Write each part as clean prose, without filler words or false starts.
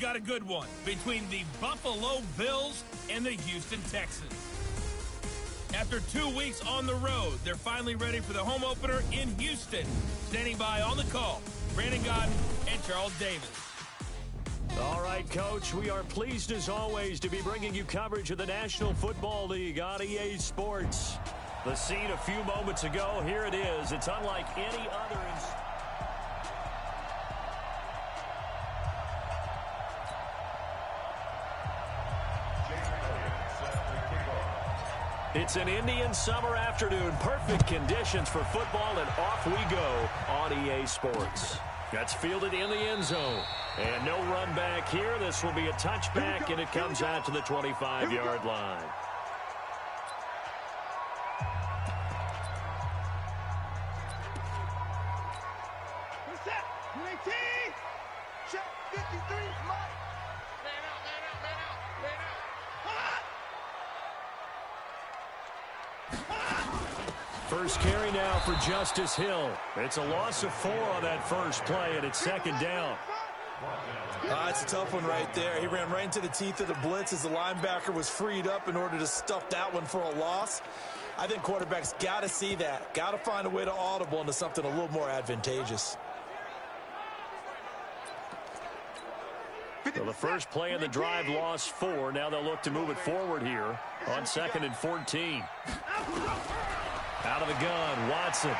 Got a good one between the Buffalo Bills and the Houston Texans. After 2 weeks on the road, they're finally ready for the home opener in Houston. Standing by on the call, Brandon Godden and Charles Davis. All right, Coach, we are pleased as always to be bringing you coverage of the National Football League on EA Sports. The scene a few moments ago, here it is. It's unlike any other. It's an Indian summer afternoon. Perfect conditions for football, and off we go on EA Sports. That's fielded in the end zone. And no run back here. This will be a touchback, and it comes out to the 25-yard line. First carry now for Justice Hill. It's a loss of 4 on that first play, and it's second down. It's a tough one right there. He ran right into the teeth of the blitz as the linebacker was freed up in order to stuff that one for a loss. I think quarterbacks got to see that. Got to find a way to audible into something a little more advantageous. So the first play in the drive lost 4. Now they'll look to move it forward here on 2nd and 14. Out of the gun, Watson.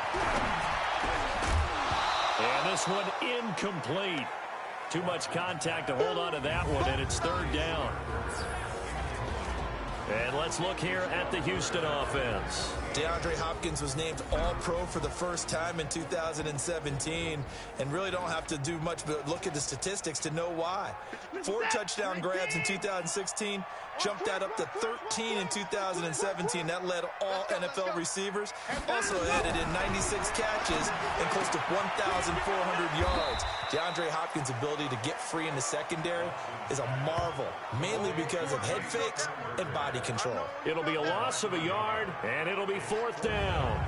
And this one incomplete. Too much contact to hold on to that one, and it's third down. And let's look here at the Houston offense. DeAndre Hopkins was named All-Pro for the first time in 2017, and really don't have to do much but look at the statistics to know why. 4 touchdown grabs in 2016, jumped that up to 13 in 2017. That led all NFL receivers. Also added in 96 catches and close to 1,400 yards. DeAndre Hopkins' ability to get free in the secondary is a marvel, mainly because of head fakes and body control. It'll be a loss of a yard, and it'll be 4th down.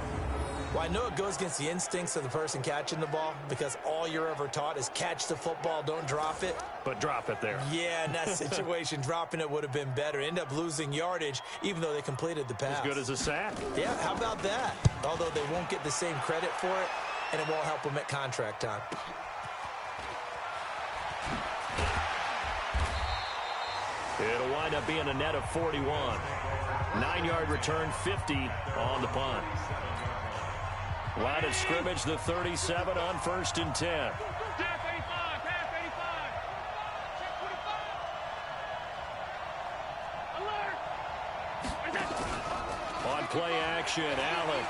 Well, I know it goes against the instincts of the person catching the ball because all you're ever taught is catch the football, don't drop it. But drop it there. Yeah, in that situation, dropping it would have been better. End up losing yardage, even though they completed the pass. As good as a sack. Yeah, how about that? Although they won't get the same credit for it, and it won't help them at contract time. It'll wind up being a net of 41. 9-yard return, 50 on the punt. Line of scrimmage, the 37 on 1st and 10. On play action, Allen.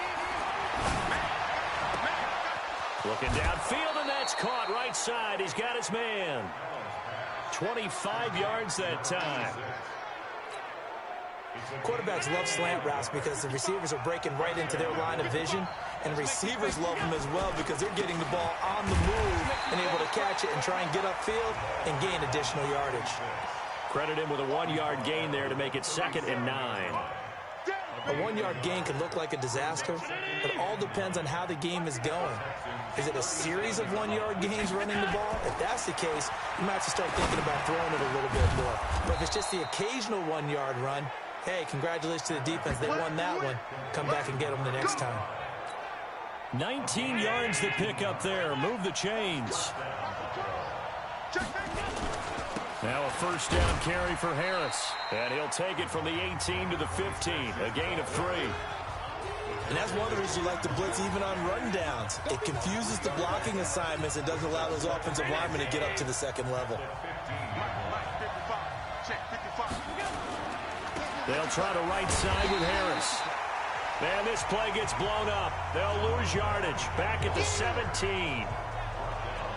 Looking downfield, and that's caught right side. He's got his man. 25 yards that time. Quarterbacks love slant routes because the receivers are breaking right into their line of vision, and receivers love them as well because they're getting the ball on the move and able to catch it and try and get upfield and gain additional yardage. Credit him with a 1-yard gain there to make it 2nd and 9. A 1-yard gain can look like a disaster, but it all depends on how the game is going. Is it a series of 1-yard gains running the ball? If that's the case, you might have to start thinking about throwing it a little bit more. But if it's just the occasional 1-yard run, hey, congratulations to the defense. They won that one. Come back and get them the next time. 19 yards to pick up there. Move the chains. Now a first down carry for Harris. And he'll take it from the 18 to the 15. A gain of 3. And that's one of the reasons you like to blitz even on run downs. It confuses the blocking assignments and doesn't allow those offensive linemen to get up to the second level. They'll try to right side with Harris. Man, this play gets blown up. They'll lose yardage. Back at the 17.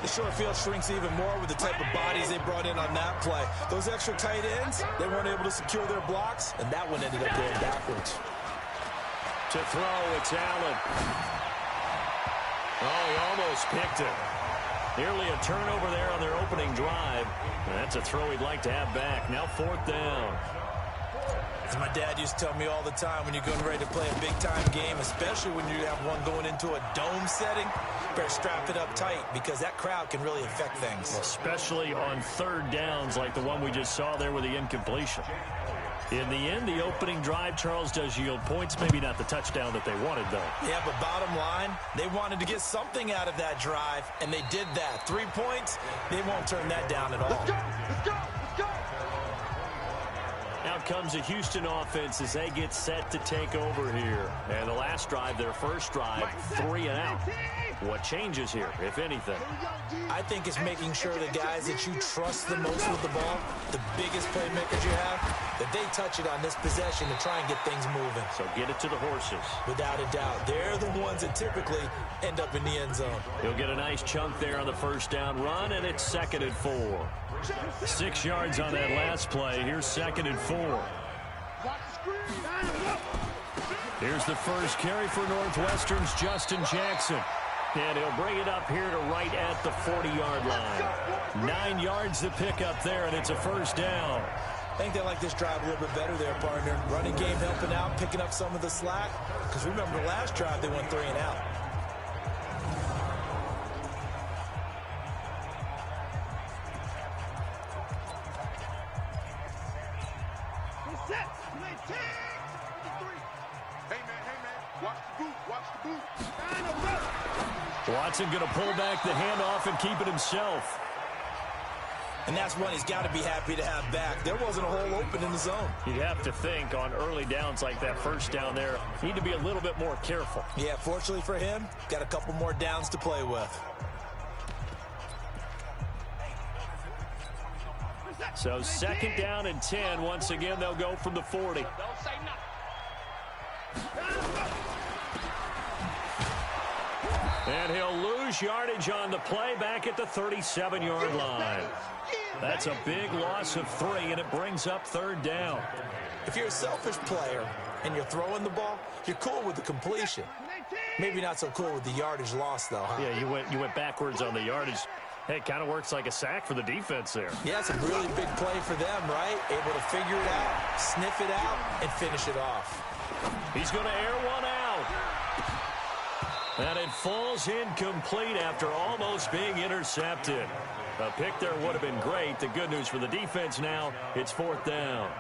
The short field shrinks even more with the type of bodies they brought in on that play. Those extra tight ends, they weren't able to secure their blocks, and that one ended up going backwards. To throw, it's Allen. Oh, he almost picked it. Nearly a turnover there on their opening drive. And that's a throw he'd like to have back. Now 4th down. As my dad used to tell me all the time, when you're getting ready to play a big-time game, especially when you have one going into a dome setting, better strap it up tight because that crowd can really affect things. Especially on third downs like the one we just saw there with the incompletion. In the end, the opening drive, Charles, does yield points. Maybe not the touchdown that they wanted, though. Yeah, but bottom line, they wanted to get something out of that drive, and they did that. 3 points, they won't turn that down at all. Let's go! Let's go! Let's go! Out comes a Houston offense as they get set to take over here. And the last drive, their first drive, 3 and out. What changes here, if anything? I think it's making sure the guys that you trust the most with the ball, the biggest playmakers you have, that they touch it on this possession to try and get things moving. So get it to the horses. Without a doubt. They're the ones that typically end up in the end zone. He'll get a nice chunk there on the first down run, and it's 2nd and 4. 6 yards on that last play. Here's 2nd and 4. Here's the first carry for Northwestern's Justin Jackson. And he'll bring it up here to right at the 40-yard line. 9 yards to pick up there, and it's a first down. I think they like this drive a little bit better there, partner. Running game helping out, picking up some of the slack. Because remember, the last drive, they went 3 and out. Watson going to pull back the handoff and keep it himself. And that's one he's got to be happy to have back. There wasn't a hole open in the zone. You'd have to think on early downs like that first down there, need to be a little bit more careful. Yeah, fortunately for him, got a couple more downs to play with. So 2nd down and 10. Once again, they'll go from the 40. And he'll lose yardage on the play back at the 37-yard line. That's a big loss of 3, and it brings up 3rd down. If you're a selfish player and you're throwing the ball, you're cool with the completion. Maybe not so cool with the yardage loss, though, huh? Yeah, you went backwards on the yardage. Hey, it kind of works like a sack for the defense there. Yeah, it's a really big play for them, right? Able to figure it out, sniff it out, and finish it off. He's going to air one out. And it falls incomplete after almost being intercepted. A pick there would have been great. The good news for the defense now, it's 4th down.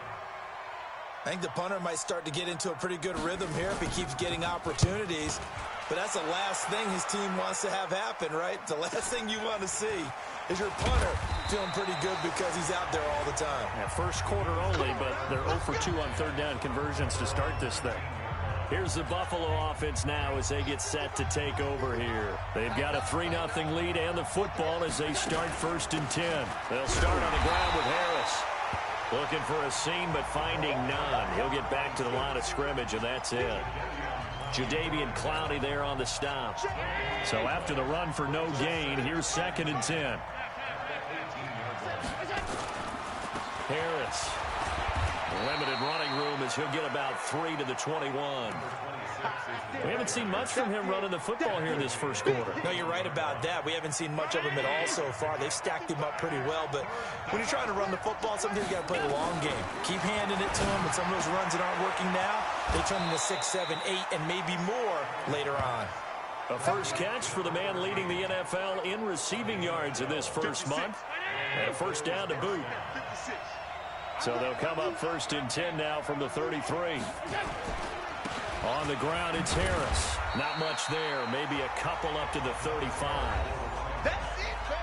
I think the punter might start to get into a pretty good rhythm here if he keeps getting opportunities. But that's the last thing his team wants to have happen, right? The last thing you want to see is your punter feeling pretty good because he's out there all the time. Yeah, first quarter only, but they're 0 for 2 on 3rd down conversions to start this thing. Here's the Buffalo offense now as they get set to take over here. They've got a 3-0 lead and the football as they start 1st and 10. They'll start on the ground with Harris. Looking for a seam, but finding none. He'll get back to the line of scrimmage, and that's it. Jadeveon Clowney there on the stop. So after the run for no gain, here's 2nd and 10. Harris. Limited running room as he'll get about 3 to the 21. We haven't seen much from him running the football here in this first quarter. No, you're right about that. We haven't seen much of him at all so far. They've stacked him up pretty well, but when you're trying to run the football, sometimes you got to play the long game. Keep handing it to him, and some of those runs that aren't working now, they turn into 6, 7, 8, and maybe more later on. A first catch for the man leading the NFL in receiving yards in this first month. And a first down to boot. So they'll come up 1st and 10 now from the 33. On the ground, it's Harris. Not much there. Maybe a couple up to the 35.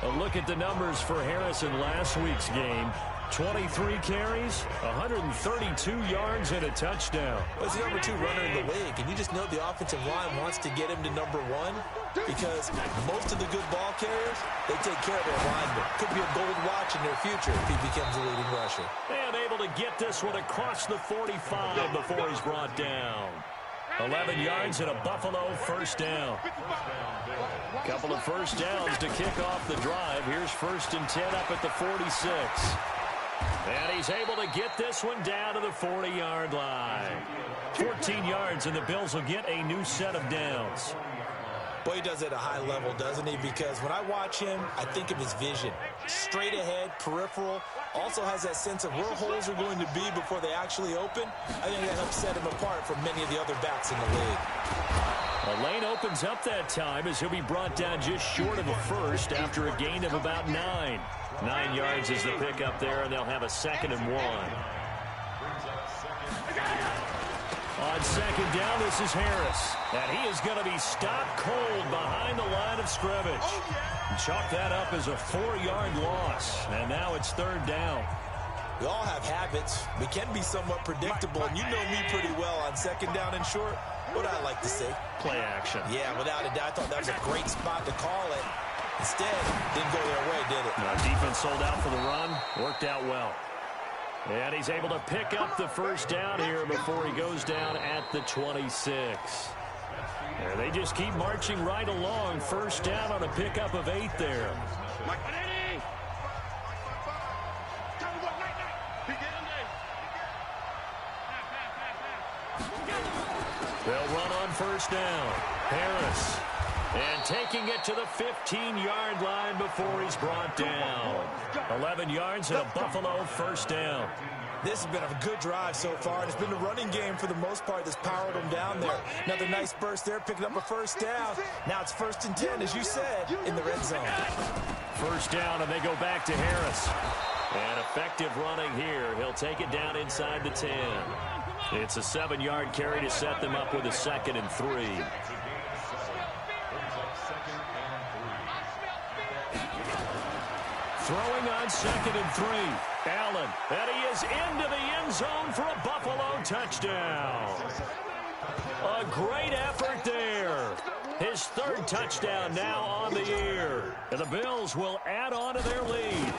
A look at the numbers for Harris in last week's game. 23 carries, 132 yards, and a touchdown. Well, he's the number 2 runner in the league, and you just know the offensive line wants to get him to number 1 because most of the good ball carriers, they take care of their linemen. Could be a gold watch in their future if he becomes a leading rusher. And able to get this one across the 45 before he's brought down. 11 yards and a Buffalo first down. Couple of first downs to kick off the drive. Here's 1st and 10 up at the 46. And he's able to get this one down to the 40-yard line. 14 yards, and the Bills will get a new set of downs. Boy, he does it at a high level, doesn't he? Because when I watch him, I think of his vision. Straight ahead, peripheral. Also has that sense of where holes are going to be before they actually open. I think that helps set him apart from many of the other backs in the league. A lane opens up that time as he'll be brought down just short of a first after a gain of about 9. 9 yards is the pickup there, and they'll have a 2nd and 1. On 2nd down, this is Harris. And he is going to be stopped cold behind the line of scrimmage. Chalk that up as a 4-yard loss. And now it's 3rd down. We all have habits. We can be somewhat predictable, and you know me pretty well on 2nd down and short. What I like to say? Play action. Yeah, without a doubt. I thought that was a great spot to call it. Instead, didn't go their way, did it? No, defense sold out for the run. Worked out well. And he's able to pick up the 1st down here before he goes down at the 26. And they just keep marching right along. 1st down on a pickup of 8 there. They'll run on 1st down. Harris. And taking it to the 15-yard line before he's brought down. 11 yards and a Buffalo 1st down. This has been a good drive so far, and it's been a running game for the most part that's powered them down there. Another nice burst there, picking up a 1st down. Now it's 1st and 10, as you said, in the red zone. 1st down, and they go back to Harris. And effective running here. He'll take it down inside the 10. It's a 7-yard carry to set them up with a 2nd and 3. Throwing on 2nd and 3. Allen, and he is into the end zone for a Buffalo touchdown. A great effort there. His 3rd touchdown now on the year. And the Bills will add on to their lead.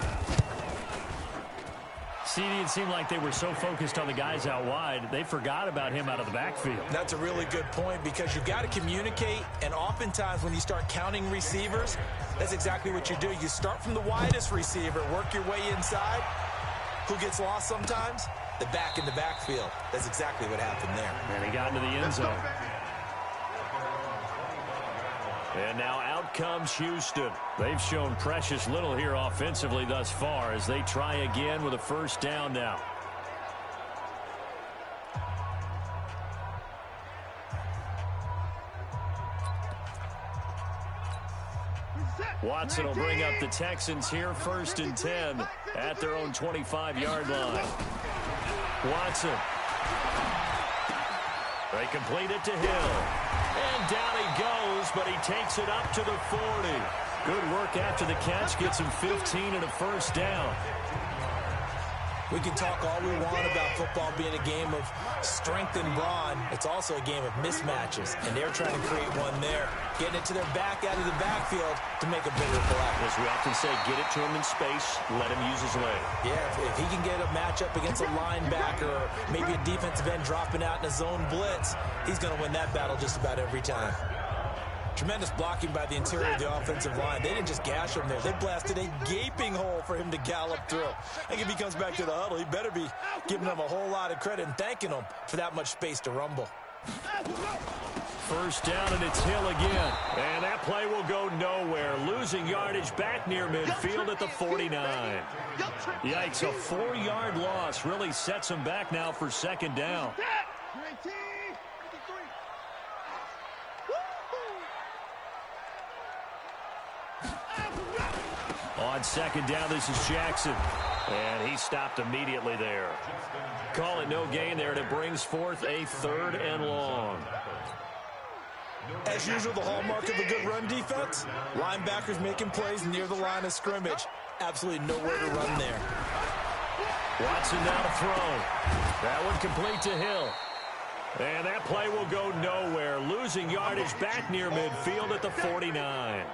CD, it seemed like they were so focused on the guys out wide, they forgot about him out of the backfield. That's a really good point, because you've got to communicate, and oftentimes when you start counting receivers, that's exactly what you do. You start from the widest receiver, work your way inside. Who gets lost sometimes? The back in the backfield. That's exactly what happened there. And he got into the end zone. And now out comes Houston. They've shown precious little here offensively thus far as they try again with a 1st down now. Watson will bring up the Texans here 1st and 10 at their own 25-yard line. Watson. They complete it to Hill. And down he goes, but he takes it up to the 40. Good work after the catch. Gets him 15 and a 1st down. We can talk all we want about football being a game of strength and brawn. It's also a game of mismatches, and they're trying to create one there. Getting it to their back out of the backfield to make a bigger play. As we often say, get it to him in space, let him use his leg. Yeah, if he can get a matchup against a linebacker or maybe a defensive end dropping out in a zone blitz, he's going to win that battle just about every time. Tremendous blocking by the interior of the offensive line. They didn't just gash him there. They blasted a gaping hole for him to gallop through. I think if he comes back to the huddle, he better be giving them a whole lot of credit and thanking them for that much space to rumble. 1st down, and it's Hill again. And that play will go nowhere. Losing yardage back near midfield at the 49. Yikes, a 4-yard loss really sets him back now for 2nd down. On 2nd down, this is Jackson. And he stopped immediately there. Call it no gain there, and it brings forth a 3rd and long. As usual, the hallmark of a good run defense, linebackers making plays near the line of scrimmage. Absolutely nowhere to run there. Watson now to throw. That one complete to Hill. And that play will go nowhere. Losing yardage back near midfield at the 49.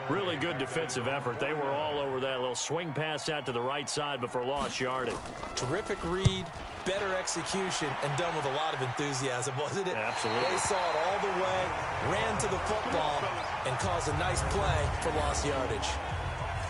Really good defensive effort. They were all over that little swing pass out to the right side before lost yardage. Terrific read, better execution, and done with a lot of enthusiasm, wasn't it? Absolutely. They saw it all the way, ran to the football, and caused a nice play for lost yardage.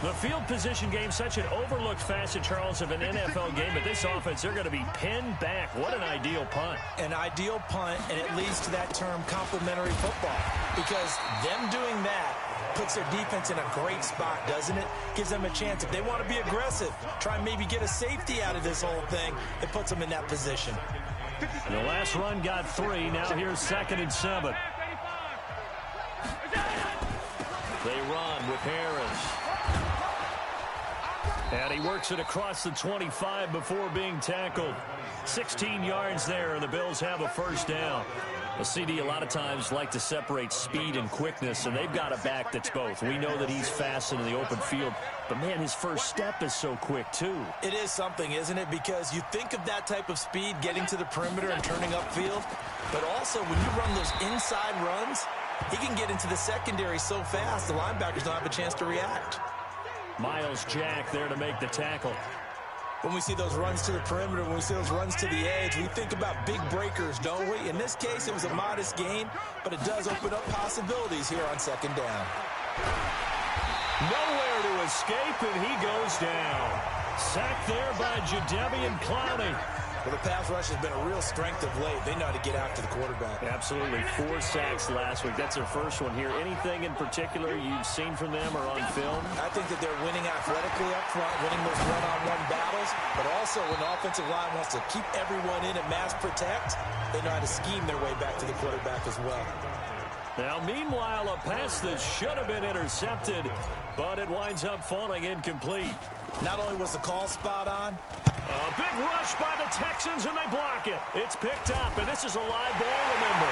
The field position game, such an overlooked facet, Charles, of an NFL game, but this offense, they're going to be pinned back. What an ideal punt. An ideal punt, and it leads to that term complementary football, because them doing that puts their defense in a great spot, doesn't it? Gives them a chance. If they want to be aggressive, try and maybe get a safety out of this whole thing, it puts them in that position. And the last run got 3. Now here's 2nd and 7. They run with Harris. And he works it across the 25 before being tackled. 16 yards there, and the Bills have a first down. A CD a lot of times like to separate speed and quickness, and they've got a back that's both. We know that he's fast in the open field, but, man, his first step is so quick, too. It is something, isn't it? Because you think of that type of speed, getting to the perimeter and turning upfield, but also when you run those inside runs, he can get into the secondary so fast the linebackers don't have a chance to react. Miles Jack there to make the tackle. When we see those runs to the perimeter, when we see those runs to the edge, we think about big breakers, don't we? In this case, it was a modest gain, but it does open up possibilities here on second down. Nowhere to escape, and he goes down. Sacked there by Jadeveon Clowney. Well, the pass rush has been a real strength of late. They know how to get after the quarterback. Absolutely. 4 sacks last week. That's their first one here. Anything in particular you've seen from them or on film? I think that they're winning athletically up front, winning those one-on-one battles, but also when the offensive line wants to keep everyone in and mass protect, they know how to scheme their way back to the quarterback as well. Now, meanwhile, a pass that should have been intercepted, but it winds up falling incomplete. Not only was the call spot on, a big rush by the Texans, and they block it. It's picked up, and this is a live ball, remember.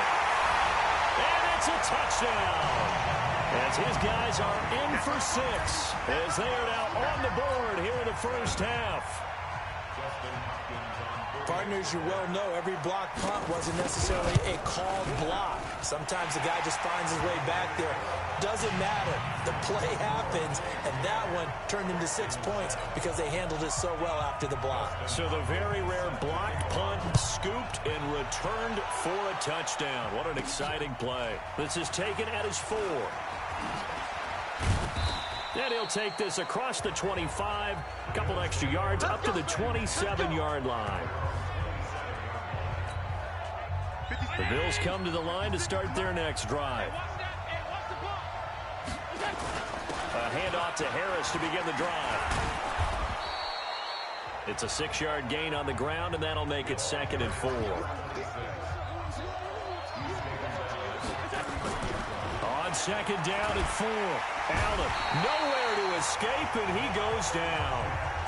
And it's a touchdown. As his guys are in for 6, as they are now on the board here in the first half. Partners, you well know every block punt wasn't necessarily a called block. Sometimes the guy just finds his way back there. Doesn't matter. The play happens, and that one turned into 6 points because they handled it so well after the block. So the very rare blocked punt scooped and returned for a touchdown. What an exciting play. This is taken at his 4. And he'll take this across the 25, a couple extra yards up to the 27-yard line. The Bills come to the line to start their next drive. A handoff to Harris to begin the drive. It's a 6-yard gain on the ground, and that'll make it 2nd and 4. On 2nd down and 4. Allen nowhere to escape, and he goes down.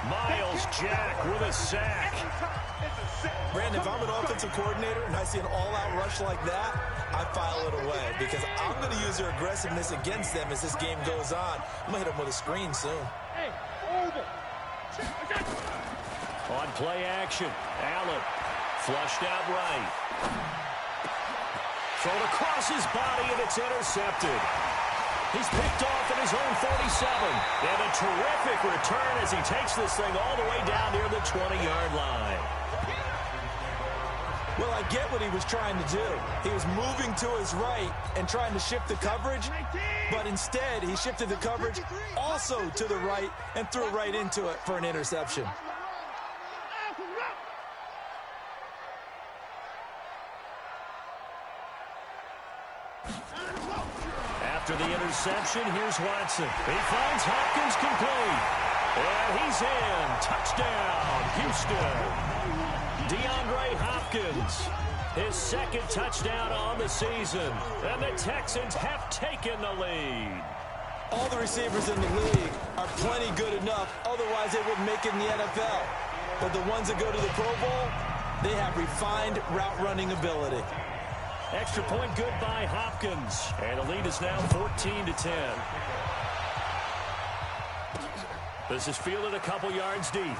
Miles Jack with a sack. Brandon, if I'm an offensive coordinator and I see an all-out rush like that, I file it away because I'm going to use their aggressiveness against them as this game goes on. I'm going to hit them with a screen soon. On play action, Allen flushed out right. Thrown across his body, and it's intercepted. He's picked off at his own 47. And a terrific return as he takes this thing all the way down near the 20-yard line. Well, I get what he was trying to do. He was moving to his right and trying to shift the coverage, but instead he shifted the coverage also to the right and threw right into it for an interception. After the interception, here's Watson. He finds Hopkins complete. And he's in. Touchdown, Houston. DeAndre Hopkins, his 2nd touchdown on the season. And the Texans have taken the lead. All the receivers in the league are plenty good enough. Otherwise, they wouldn't make it in the NFL. But the ones that go to the Pro Bowl, they have refined route running ability. Extra point good by Hopkins. And the lead is now 14-10. This is fielded a couple yards deep.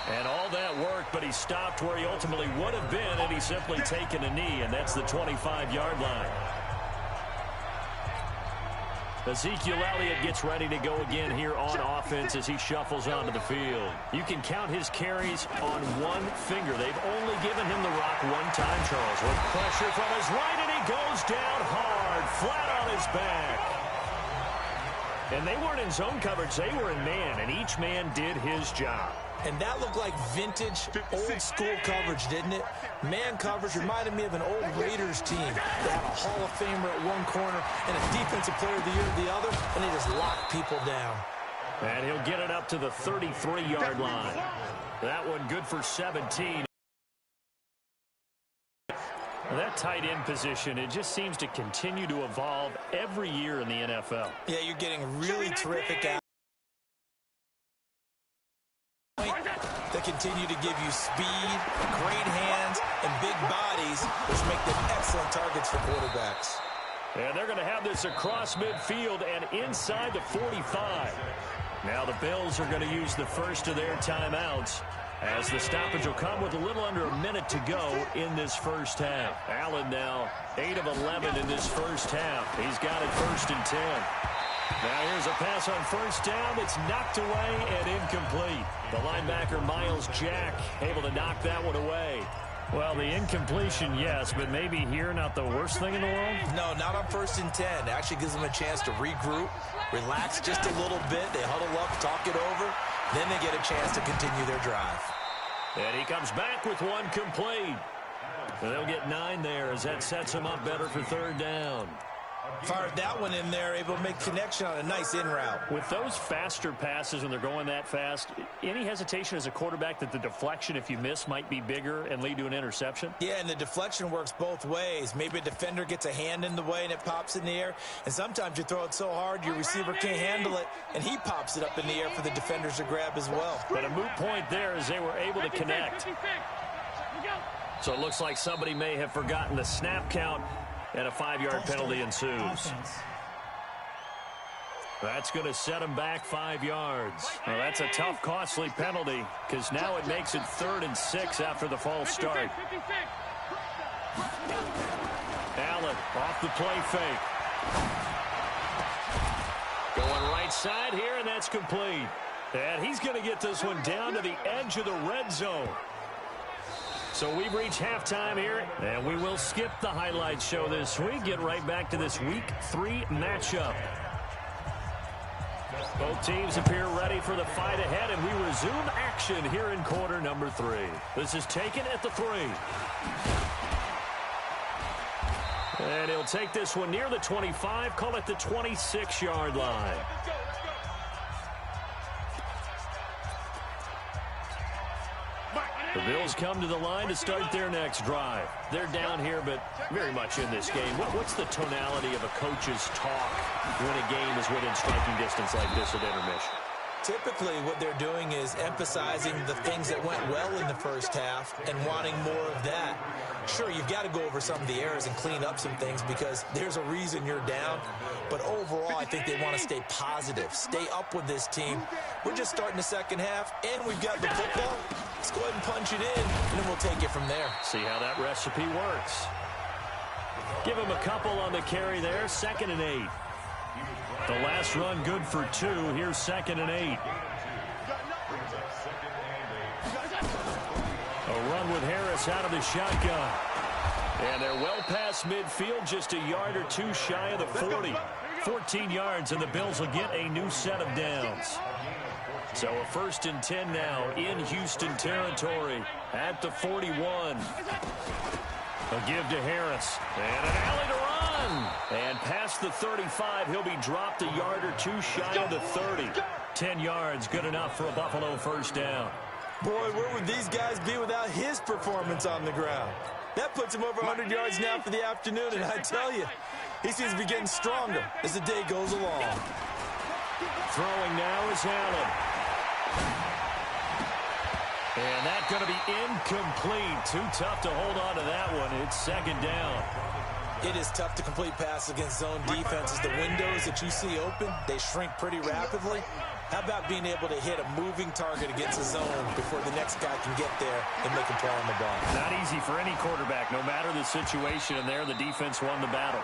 And all that work, but he stopped where he ultimately would have been had he simply taken a knee, and that's the 25-yard line. Ezekiel Elliott gets ready to go again here on offense as he shuffles onto the field. You can count his carries on one finger. They've only given him the rock one time, Charles. With pressure from his right, and he goes down hard, flat on his back. And they weren't in zone coverage. They were in man, and each man did his job. And that looked like vintage, old-school coverage, didn't it? Man coverage reminded me of an old Raiders team. They had a Hall of Famer at one corner and a Defensive Player of the Year at the other, and they just locked people down. And he'll get it up to the 33-yard line. That one good for 17. That tight end position, it just seems to continue to evolve every year in the NFL. Yeah, you're getting really terrific out that continue to give you speed, great hands, and big bodies, which make them excellent targets for quarterbacks. And they're going to have this across midfield and inside the 45. Now the Bills are going to use the first of their timeouts, as the stoppage will come with a little under a minute to go in this first half. Allen now 8 of 11 in this first half. He's got it 1st and 10. Now here's a pass on first down. It's knocked away and incomplete. The linebacker Miles Jack able to knock that one away. Well, the incompletion, yes, but maybe here not the worst thing in the world? No, not on 1st and 10. It actually gives them a chance to regroup, relax just a little bit. They huddle up, talk it over. Then they get a chance to continue their drive. And he comes back with one complete. And they'll get 9 there as that sets him up better for 3rd down. Fired that one in there, able to make connection on a nice in route. With those faster passes when they're going that fast, any hesitation as a quarterback that the deflection, if you miss, might be bigger and lead to an interception? Yeah, and the deflection works both ways. Maybe a defender gets a hand in the way and it pops in the air. And sometimes you throw it so hard your receiver can't handle it, and he pops it up in the air for the defenders to grab as well. But a moot point there as they were able to connect. So it looks like somebody may have forgotten the snap count, and a 5-yard penalty ensues. That's going to set him back 5 yards. Well, that's a tough, costly penalty because now it makes it 3rd and 6 after the false start. Allen off the play fake. Going right side here, and that's complete. And he's going to get this one down to the edge of the red zone. So we've reached halftime here, and we will skip the highlight show this week. Get right back to this Week 3 matchup. Both teams appear ready for the fight ahead, and we resume action here in quarter number 3. This is taken at the 3. And he'll take this one near the 25, call it the 26-yard line. The Bills come to the line to start their next drive. They're down here, but very much in this game. What's the tonality of a coach's talk when a game is within striking distance like this at intermission? Typically, what they're doing is emphasizing the things that went well in the first half and wanting more of that. Sure, you've got to go over some of the errors and clean up some things because there's a reason you're down. But overall, I think they want to stay positive, stay up with this team. We're just starting the second half, and we've got the football. Let's go ahead and punch it in, and then we'll take it from there. See how that recipe works. Give him a couple on the carry there, 2nd and 8. The last run good for 2. Here's 2nd and 8. A run with Harris out of the shotgun. And they're well past midfield, just a yard or 2 shy of the 40. 14 yards, and the Bills will get a new set of downs. So a 1st and 10 now in Houston territory at the 41. A give to Harris. And an alley to run. And past the 35, he'll be dropped a yard or 2 shy of the 30. 10 yards, good enough for a Buffalo 1st down. Boy, where would these guys be without his performance on the ground? That puts him over 100 yards now for the afternoon, and I tell you, he seems to be getting stronger as the day goes along. Throwing now is Allen. And that's going to be incomplete. Too tough to hold on to that one. It's 2nd down. It is tough to complete passes against zone defenses. The windows that you see open, they shrink pretty rapidly. How about being able to hit a moving target against a zone before the next guy can get there and make a play on the ball? Not easy for any quarterback, no matter the situation. And there, the defense won the battle.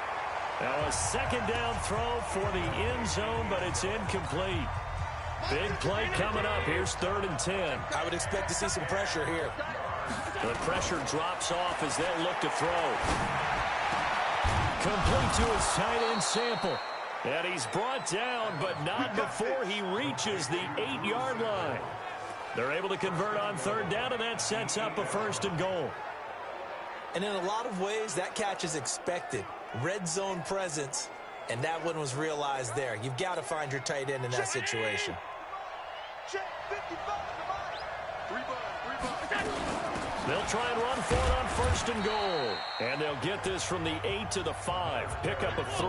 Now a 2nd down throw for the end zone, but it's incomplete. Big play coming up. Here's 3rd and 10. I would expect to see some pressure here. The pressure drops off as they'll look to throw. Complete to his tight end Sample. And he's brought down, but not before he reaches the 8-yard line. They're able to convert on 3rd down, and that sets up a 1st and goal. And in a lot of ways, that catch is expected. Red zone presence, and that one was realized there. You've got to find your tight end in that situation. They'll try and run for it on 1st and goal. And they'll get this from the 8 to the 5. Pickup of 3.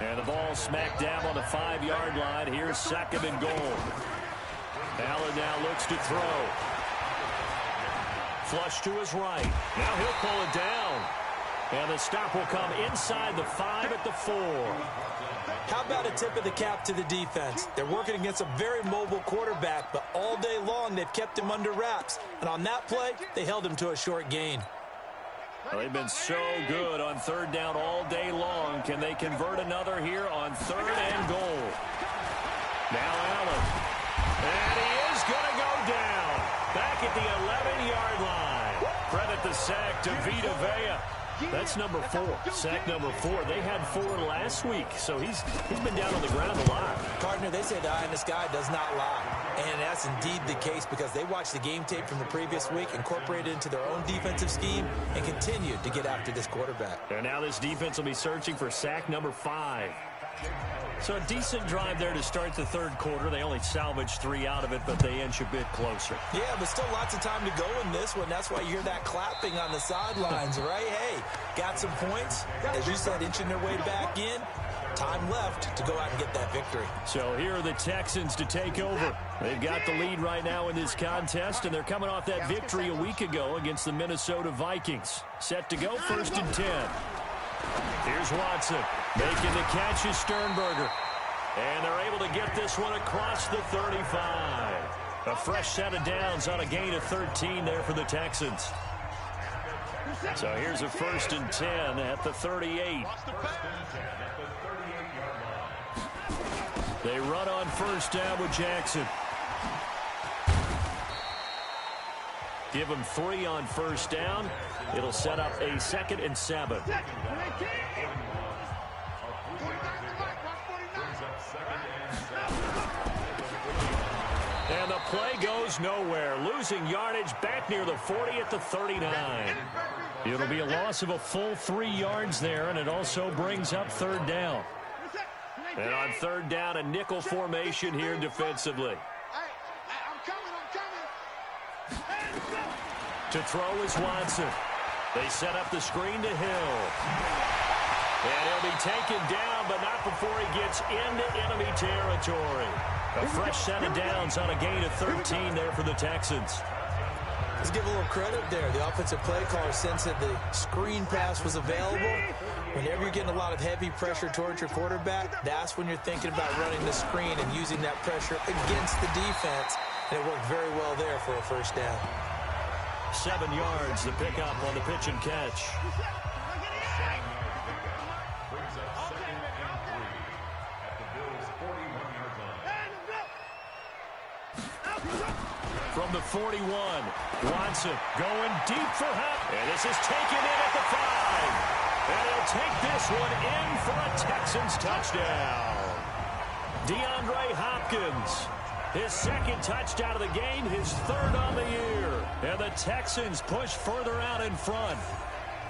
And the ball smack dab on the 5-yard line. Here's 2nd and goal. Allen now looks to throw. Flush to his right. Now he'll pull it down. And the stop will come inside the 5 at the 4. How about a tip of the cap to the defense? They're working against a very mobile quarterback, but all day long they've kept him under wraps. And on that play, they held him to a short gain. Well, they've been so good on 3rd down all day long. Can they convert another here on 3rd and goal? Now Allen. And he is going to go down. Back at the 11-yard line. Credit the sack to Vita Vea. That's number 4. Sack number 4. They had 4 last week, so he's been down on the ground a lot. Partner, they say the eye in the sky does not lie. And that's indeed the case because they watched the game tape from the previous week, incorporated it into their own defensive scheme, and continued to get after this quarterback. And now this defense will be searching for sack number 5. So a decent drive there to start the 3rd quarter. They only salvaged 3 out of it, but they inch a bit closer. Yeah, but still lots of time to go in this one. That's why you hear that clapping on the sidelines, right? Hey, got some points. As you said, inching their way back in. Time left to go out and get that victory. So here are the Texans to take over. They've got the lead right now in this contest, and they're coming off that victory a week ago against the Minnesota Vikings. Set to go 1st and 10. Here's Watson. Making the catch is Sternberger. And they're able to get this one across the 35. A fresh set of downs on a gain of 13 there for the Texans. So here's a 1st and 10 at the 38. They run on 1st down with Jackson. Give them 3 on 1st down. It'll set up a 2nd and 7. And the play goes nowhere. Losing yardage back near the 40 at the 39. It'll be a loss of a full 3 yards there, and it also brings up 3rd down. And on 3rd down, a nickel formation here defensively. To throw is Watson. They set up the screen to Hill. And he'll be taken down, but not before he gets into enemy territory. A fresh set of downs on a gain of 13 there for the Texans. Let's give a little credit there. The offensive play caller sensed that the screen pass was available. Whenever you're getting a lot of heavy pressure towards your quarterback, that's when you're thinking about running the screen and using that pressure against the defense. And it worked very well there for a 1st down. 7 yards, the pickup on the pitch and catch. From the 41, Watson going deep for help. And this is taken in at the 5. And he'll take this one in for a Texans touchdown. DeAndre Hopkins. His 2nd touchdown of the game, his 3rd on the year. And the Texans push further out in front.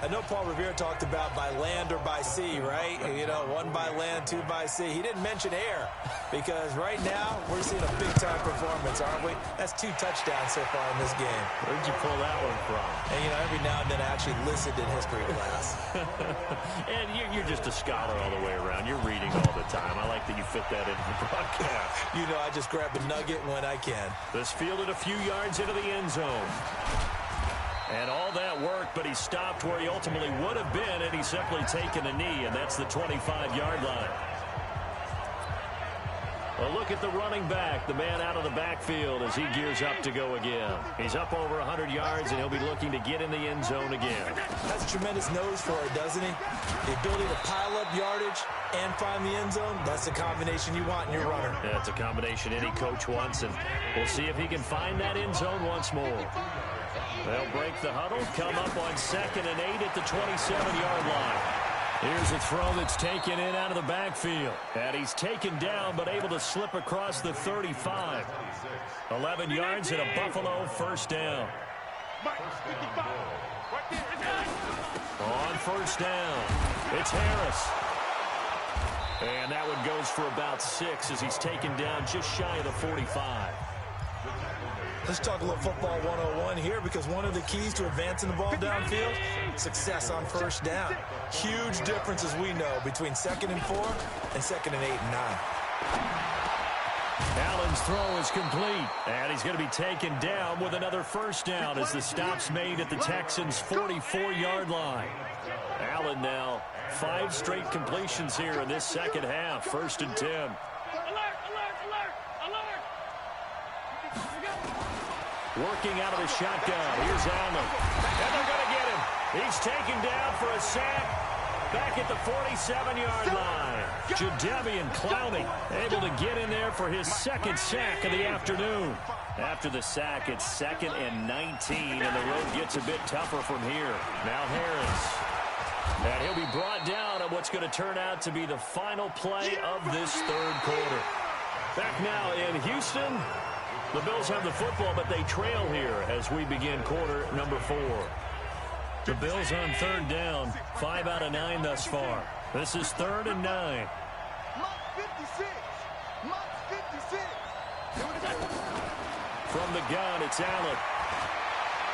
I know Paul Revere talked about by land or by sea, right? You know, 1 by land, 2 by sea. He didn't mention air because right now we're seeing a big-time performance, aren't we? That's 2 touchdowns so far in this game. Where'd you pull that one from? And, you know, every now and then I actually listened in history class. And you're just a scholar all the way around. You're reading all the time. I like that you fit that into the broadcast. You know, I just grab a nugget when I can. This fielded a few yards into the end zone. And all that worked, but he stopped where he ultimately would have been, and he's simply taken a knee, and that's the 25-yard line. A look at the running back, the man out of the backfield as he gears up to go again. He's up over 100 yards, and he'll be looking to get in the end zone again. That's a tremendous nose for it, doesn't he? The ability to pile up yardage and find the end zone, that's the combination you want in your runner. Yeah, it's a combination any coach wants, and we'll see if he can find that end zone once more. They'll break the huddle, come up on 2nd and 8 at the 27-yard line. Here's a throw that's taken in out of the backfield. And he's taken down but able to slip across the 35. 11 yards and a Buffalo 1st down. On 1st down, it's Harris. And that one goes for about 6 as he's taken down just shy of the 45. Let's talk a little football 101 here, because one of the keys to advancing the ball downfield, success on first down. Huge difference, as we know, between 2nd and 4 and 2nd and 8 and 9. Allen's throw is complete, and he's going to be taken down with another first down as the stop's made at the Texans' 44-yard line. Allen now 5 straight completions here in this second half. 1st and 10. Working out of the shotgun. Here's Allen. And they're going to get him. He's taken down for a sack back at the 47-yard line. Jadeveon Clowney able to get in there for his 2nd sack of the afternoon. After the sack, it's 2nd and 19, and the road gets a bit tougher from here. Now Harris. And he'll be brought down on what's going to turn out to be the final play of this 3rd quarter. Back now in Houston. The Bills have the football, but they trail here as we begin quarter number 4. The Bills on 3rd down, 5 out of 9 thus far. This is 3rd and 9. From the gun, it's Allen.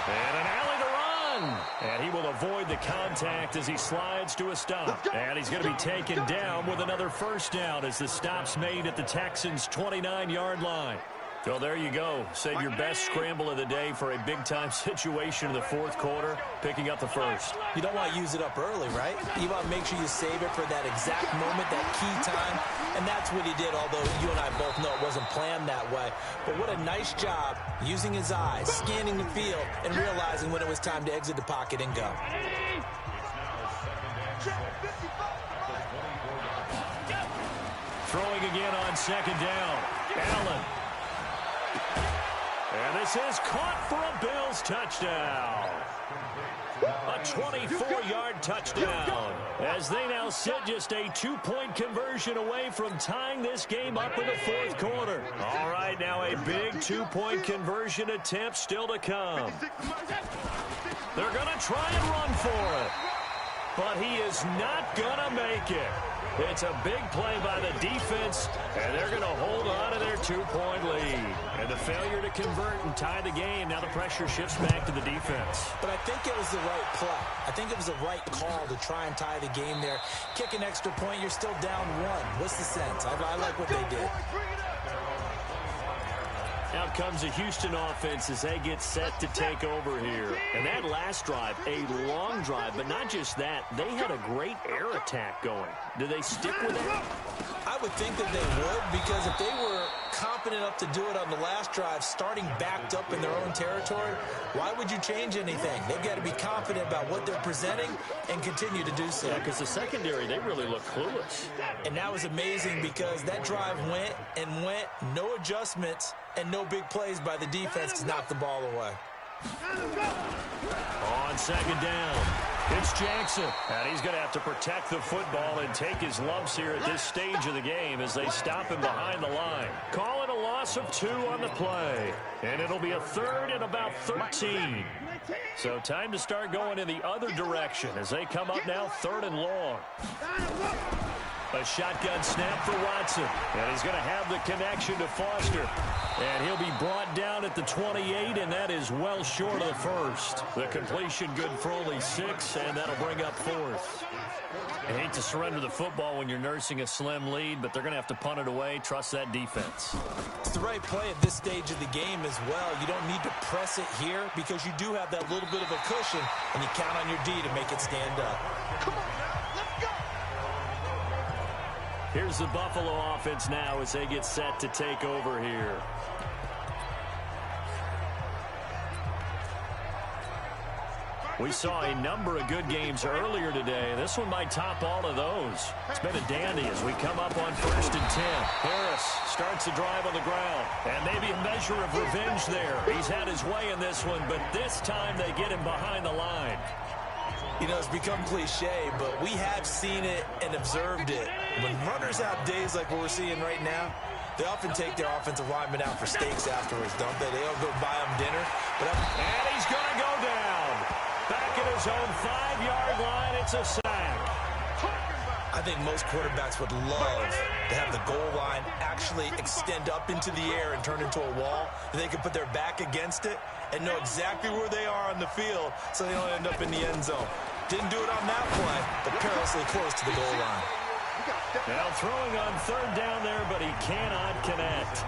And an alley to run. And he will avoid the contact as he slides to a stop. And he's going to be taken down with another first down as the stop's made at the Texans' 29-yard line. So there you go. Save your best scramble of the day for a big-time situation in the 4th quarter, picking up the 1st. You don't want to use it up early, right? You want to make sure you save it for that exact moment, that key time. And that's what he did, although you and I both know it wasn't planned that way. But what a nice job using his eyes, scanning the field, and realizing when it was time to exit the pocket and go. Throwing again on 2nd down. Allen. And this is caught for a Bills touchdown. A 24-yard touchdown as they now sit just a 2-point conversion away from tying this game up in the 4th quarter. All right, now a big 2-point conversion attempt still to come. They're going to try and run for it, but he is not going to make it. It's a big play by the defense, and they're going to hold on to their 2-point lead. And the failure to convert and tie the game, now the pressure shifts back to the defense. But I think it was the right play. I think it was the right call to try and tie the game there. Kick an extra point, you're still down 1. What's the sense? I like what they did. Out comes the Houston offense as they get set to take over here. And that last drive, a long drive, but not just that. They had a great air attack going. Do they stick with it? I would think that they would, because if they were confident enough to do it on the last drive, starting backed up in their own territory, why would you change anything? They've got to be confident about what they're presenting and continue to do so. Yeah, because the secondary, they really look clueless. And that was amazing because that drive went and went, no adjustments, and no big plays by the defense to knock the ball away. On 2nd down, it's Jackson. And he's going to have to protect the football and take his lumps here at this stage of the game as they stop him behind the line. Call it a loss of 2 on the play. And it'll be a 3rd and about 13. So time to start going in the other direction as they come up now 3rd and long. A shotgun snap for Watson. And he's going to have the connection to Foster. And he'll be brought down at the 28, and that is well short of the 1st. The completion good for only 6, and that'll bring up 4th. I hate to surrender the football when you're nursing a slim lead, but they're going to have to punt it away. Trust that defense. It's the right play at this stage of the game as well. You don't need to press it here because you do have that little bit of a cushion, and you count on your D to make it stand up. Come on now, let's go! Here's the Buffalo offense now as they get set to take over here. We saw a number of good games earlier today. This one might top all of those. It's been a dandy as we come up on 1st and 10. Harris starts the drive on the ground. And maybe a measure of revenge there. He's had his way in this one, but this time they get him behind the line. You know, it's become cliche, but we have seen it and observed it. When runners have days like what we're seeing right now, they often take their offensive linemen out for steaks afterwards, don't they? They'll go buy them dinner. And he's going to go down. Back at his own 5-yard line, it's a sack. I I think most quarterbacks would love to have the goal line actually extend up into the air and turn into a wall. They could put their back against it and know exactly where they are on the field so they don't end up in the end zone. Didn't do it on that play, but perilously close to the goal line. Now throwing on third down there, but he cannot connect.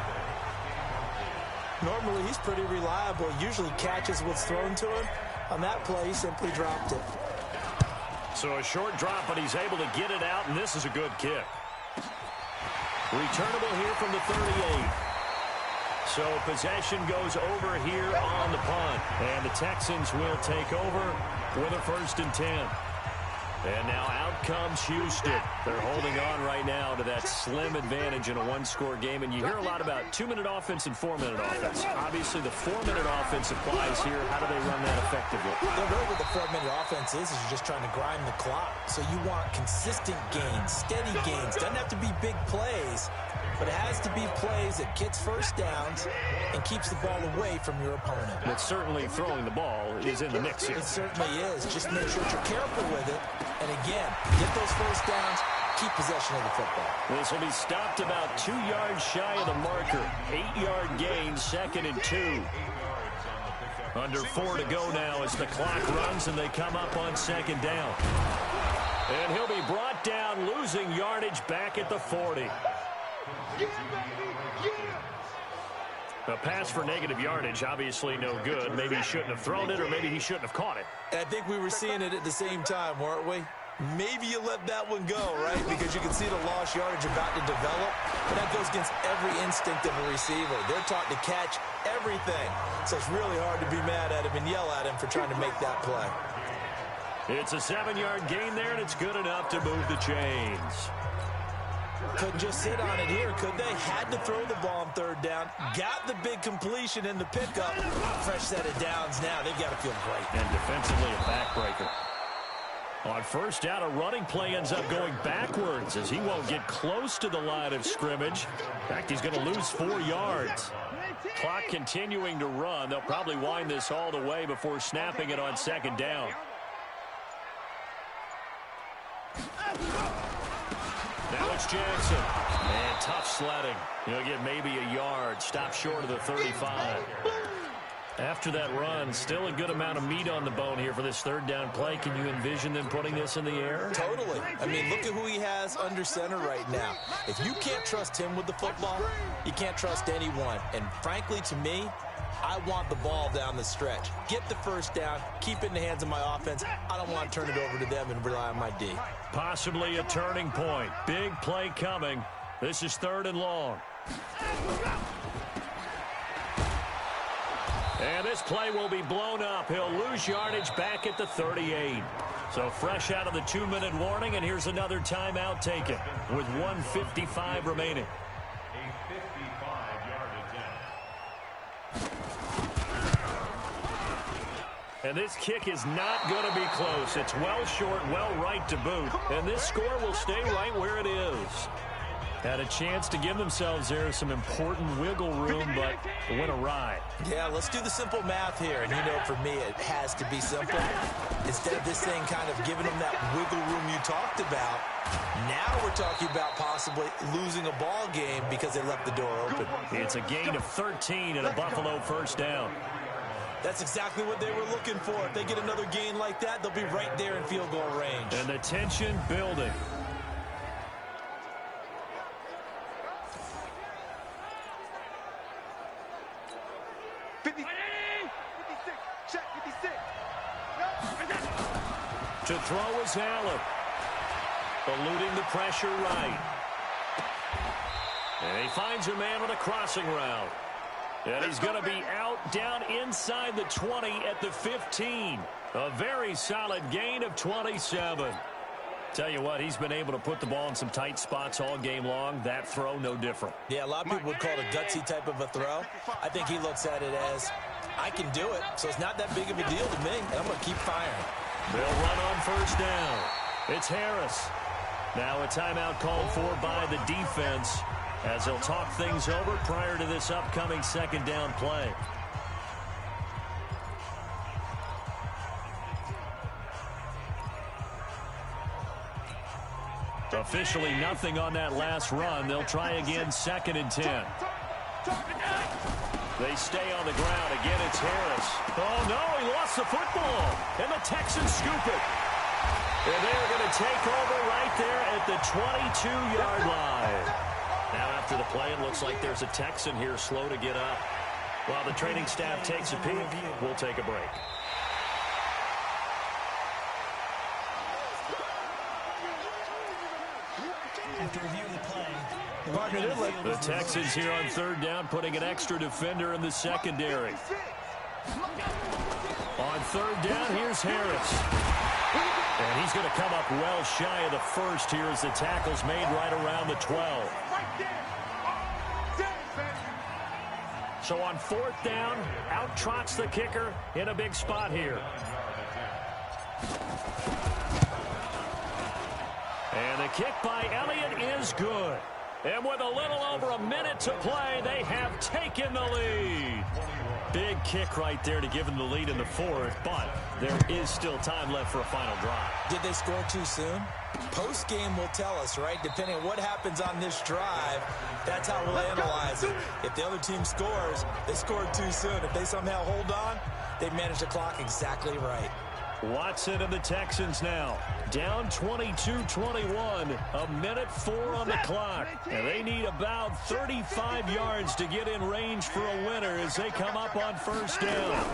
Normally, he's pretty reliable. Usually catches what's thrown to him. On that play, he simply dropped it. So a short drop, but he's able to get it out, and this is a good kick. Returnable here from the 38. So possession goes over here on the punt. And the Texans will take over with a 1st and 10. And now out comes Houston. They're holding on right now to that slim advantage in a one-score game. And you hear a lot about 2-minute offense and 4-minute offense. Obviously, the 4-minute offense applies here. How do they run that effectively? Yeah, really what the 4-minute offense is you're just trying to grind the clock. So you want consistent gains, steady gains. Doesn't have to be big plays, but it has to be plays that gets first downs and keeps the ball away from your opponent. But certainly throwing the ball is in the mix here. It certainly is. Just make sure you're careful with it. And again, get those first downs, keep possession of the football. This will be stopped about 2 yards shy of the marker. 8-yard gain, 2nd and 2. Under 4 to go now as the clock runs and they come up on 2nd down. And he'll be brought down, losing yardage back at the 40. A pass for negative yardage, obviously no good. Maybe he shouldn't have thrown it, or maybe he shouldn't have caught it. And I think we were seeing it at the same time, weren't we? Maybe you let that one go, right? Because you can see the lost yardage about to develop. But that goes against every instinct of a receiver. They're taught to catch everything. So it's really hard to be mad at him and yell at him for trying to make that play. It's a 7-yard gain there, and it's good enough to move the chains. Couldn't just sit on it here, could they? Had to throw the ball on 3rd down. Got the big completion in the pickup. Fresh set of downs now. They've got to feel great. And defensively a backbreaker. On 1st down, a running play ends up going backwards as he won't get close to the line of scrimmage. In fact, he's going to lose 4 yards. Clock continuing to run. They'll probably wind this all the way before snapping it on 2nd down. Now it's Jackson. And tough sledding. He'll get maybe a yard. Stop short of the 35. After that run, still a good amount of meat on the bone here for this 3rd down play. Can you envision them putting this in the air? Totally. I mean, look at who he has under center right now. If you can't trust him with the football, you can't trust anyone. And frankly, to me, I want the ball down the stretch. Get the 1st down, keep it in the hands of my offense. I don't want to turn it over to them and rely on my D. Possibly a turning point. Big play coming. This is 3rd and long. And this play will be blown up. He'll lose yardage back at the 38. So fresh out of the 2-minute warning, and here's another timeout taken with 1:55 remaining. And this kick is not going to be close. It's well short, well right to boot. And this score will stay right where it is. Had a chance to give themselves there some important wiggle room, but it went awry. Yeah, let's do the simple math here. And, you know, for me, it has to be simple. Instead of this thing kind of giving them that wiggle room you talked about, now we're talking about possibly losing a ball game because they left the door open. It's a gain of 13 and a Buffalo 1st down. That's exactly what they were looking for. If they get another gain like that, they'll be right there in field goal range. And the tension building. To throw is Allen. Eluding the pressure right. And he finds a man on a crossing route. And he's going to be out down inside the 20 at the 15. A very solid gain of 27. Tell you what, he's been able to put the ball in some tight spots all game long. That throw, no different. Yeah, a lot of people would call it a gutsy type of a throw. I think he looks at it as, I can do it, so it's not that big of a deal to me, and I'm going to keep firing. They'll run on 1st down. It's Harris. Now a timeout called for by the defense as they'll talk things over prior to this upcoming 2nd down play. Officially nothing on that last run. They'll try again, 2nd and 10. They stay on the ground. Again, it's Harris. Oh, no, he lost the football. And the Texans scoop it. And they're going to take over right there at the 22-yard line. Now, after the play, it looks like there's a Texan here slow to get up. While the training staff takes a peek, we'll take a break. After reviewing the play, the Texans here on 3rd down, putting an extra defender in the secondary. On 3rd down, here's Harris. And he's going to come up well shy of the first here as the tackle's made right around the 12. So on 4th down, out trots the kicker in a big spot here. And the kick by Elliott is good. And with a little over a minute to play, they have taken the lead. Big kick right there to give them the lead in the 4th, but there is still time left for a final drive. Did they score too soon? Post-game will tell us, right? Depending on what happens on this drive, that's how we'll analyze it. If the other team scores, they scored too soon. If they somehow hold on, they manage the clock exactly right. Watson and the Texans now down 22-21, a minute 4 on the clock, and they need about 35 yards to get in range for a winner as they come up on 1st down.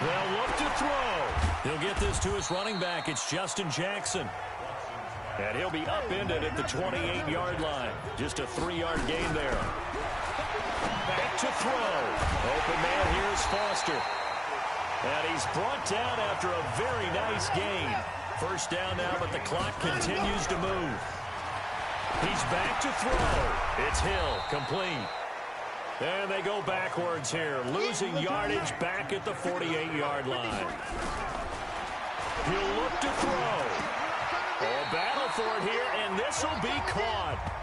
They'll look to throw. He'll get this to his running back. It's Justin Jackson. And he'll be upended at the 28-yard line. Just a 3-yard gain there. Back to throw. Open man here is Foster. And he's brought down after a very nice gain. 1st down now, but the clock continues to move. He's back to throw. It's Hill, complete. And they go backwards here, losing yardage back at the 48-yard line. He'll look to throw. Oh, battle for it here, and this will be caught.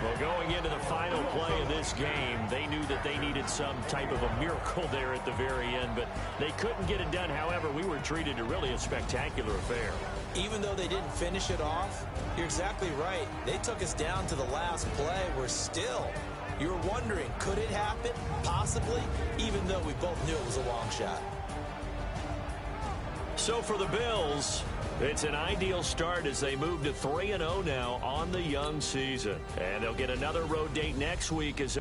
Well, going into the final play of this game, they knew that they needed some type of a miracle there at the very end, but they couldn't get it done. However, we were treated to really a spectacular affair. Even though they didn't finish it off, you're exactly right. They took us down to the last play. We're still, you were wondering, could it happen? Possibly, even though we both knew it was a long shot. So for the Bills, it's an ideal start as they move to 3-0 now on the young season. And they'll get another road date next week as